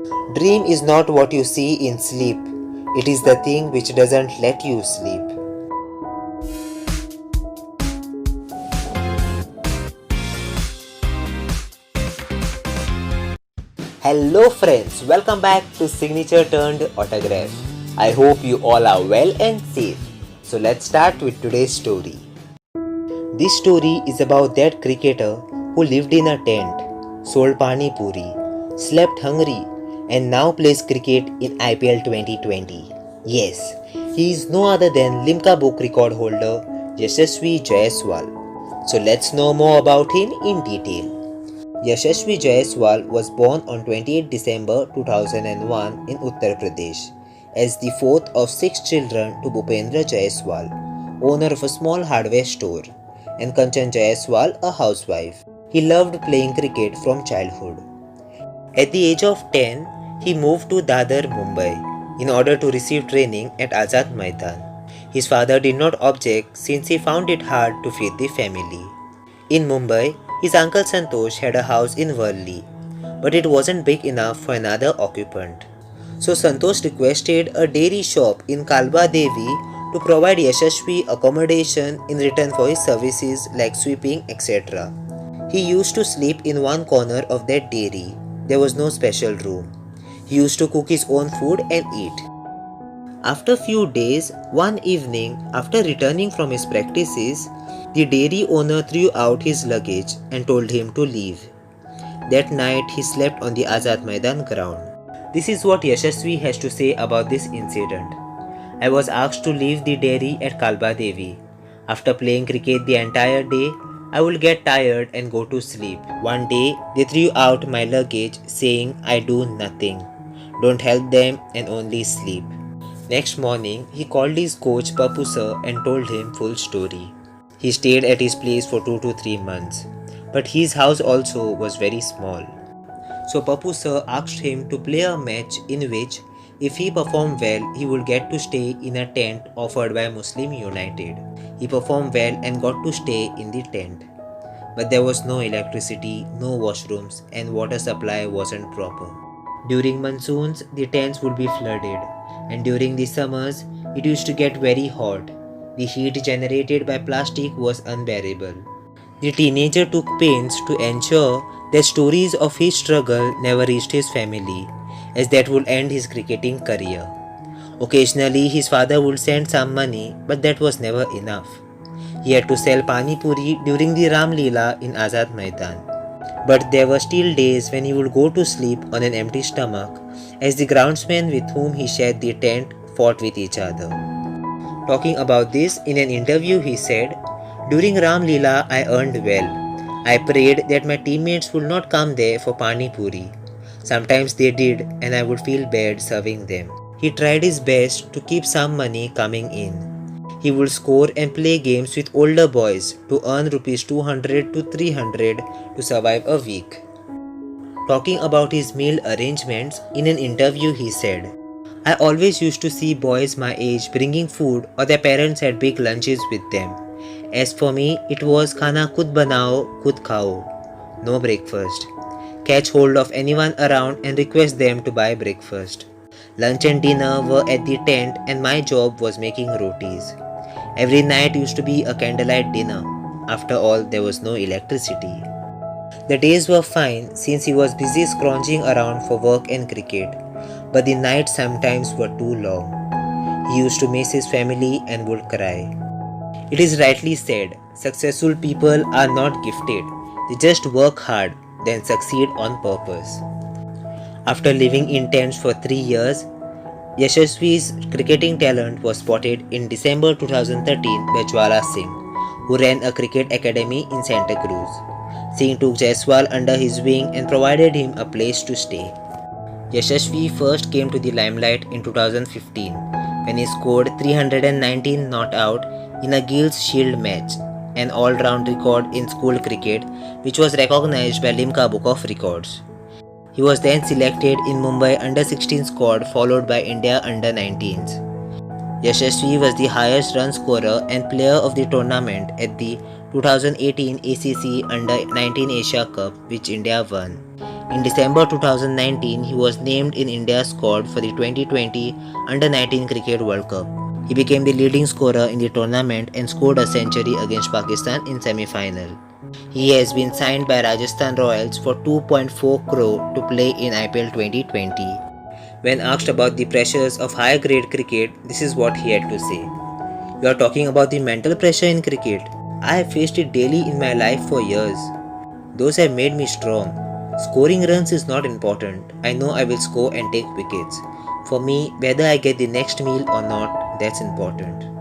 Dream is not what you see in sleep, it is the thing which doesn't let you sleep. Hello friends, welcome back to Signature Turned Autograph. I hope you all are well and safe. So let's start with today's story. This story is about that cricketer who lived in a tent, sold pani puri, slept hungry, and now plays cricket in IPL 2020. Yes, he is no other than Limca book record holder Yashasvi Jaiswal. So let's know more about him in detail. Yashasvi Jaiswal was born on 28 December 2001 in Uttar Pradesh as the fourth of six children to Bhupendra Jaiswal, owner of a small hardware store, and Kanchan Jaiswal, a housewife. He loved playing cricket from childhood. At the age of 10, he moved to Dadar, Mumbai, in order to receive training at Azad Maidan. His father did not object since he found it hard to feed the family. In Mumbai, his uncle Santosh had a house in Worli, but it wasn't big enough for another occupant. So Santosh requested a dairy shop in Kalba Devi to provide Yashasvi accommodation in return for his services like sweeping, etc. He used to sleep in one corner of that dairy. There was no special room. He used to cook his own food and eat. After a few days, one evening, after returning from his practices, the dairy owner threw out his luggage and told him to leave. That night, he slept on the Azad Maidan ground. This is what Yashasvi has to say about this incident. I was asked to leave the dairy at Kalba Devi. After playing cricket the entire day, I would get tired and go to sleep. One day, they threw out my luggage saying I do nothing, don't help them and only sleep. Next morning, he called his coach Papu sir and told him full story. He stayed at his place for 2 to 3 months, but his house also was very small. So Papu sir asked him to play a match in which if he performed well, he would get to stay in a tent offered by Muslim United. He performed well and got to stay in the tent. But there was no electricity, no washrooms, and water supply wasn't proper. During monsoons, the tents would be flooded, and during the summers, it used to get very hot. The heat generated by plastic was unbearable. The teenager took pains to ensure that stories of his struggle never reached his family, as that would end his cricketing career. Occasionally, his father would send some money, but that was never enough. He had to sell pani puri during the Ram Leela in Azad Maidan. But there were still days when he would go to sleep on an empty stomach, as the groundsmen with whom he shared the tent fought with each other. Talking about this in an interview, he said, "During Ram Leela, I earned well. I prayed that my teammates would not come there for pani puri. Sometimes they did, and I would feel bad serving them." He tried his best to keep some money coming in. He would score and play games with older boys to earn rupees 200 to 300 to survive a week. Talking about his meal arrangements, in an interview he said, "I always used to see boys my age bringing food or their parents had big lunches with them. As for me, it was khana khud banao, khud khao. No breakfast. Catch hold of anyone around and request them to buy breakfast. Lunch and dinner were at the tent and my job was making rotis. Every night used to be a candlelight dinner. After all, there was no electricity." The days were fine since he was busy scrounging around for work and cricket, but the nights sometimes were too long. He used to miss his family and would cry. It is rightly said, successful people are not gifted. They just work hard, then succeed on purpose. After living in tents for 3 years, Yashasvi's cricketing talent was spotted in December 2013 by Jwala Singh, who ran a cricket academy in Santa Cruz. Singh took Jaiswal under his wing and provided him a place to stay. Yashasvi first came to the limelight in 2015 when he scored 319 not out in a Gills Shield match, an all-round record in school cricket which was recognized by Limca Book of Records. He was then selected in Mumbai under-16 squad followed by India under-19s. Yashasvi was the highest run scorer and player of the tournament at the 2018 ACC Under-19 Asia Cup which India won. In December 2019, he was named in India's squad for the 2020 Under-19 Cricket World Cup. He became the leading scorer in the tournament and scored a century against Pakistan in semi-final. He has been signed by Rajasthan Royals for 2.4 crore to play in IPL 2020. When asked about the pressures of higher grade cricket, this is what he had to say. You are talking about the mental pressure in cricket. I have faced it daily in my life for years. Those have made me strong. Scoring runs is not important. I know I will score and take wickets. For me, whether I get the next meal or not, that's important.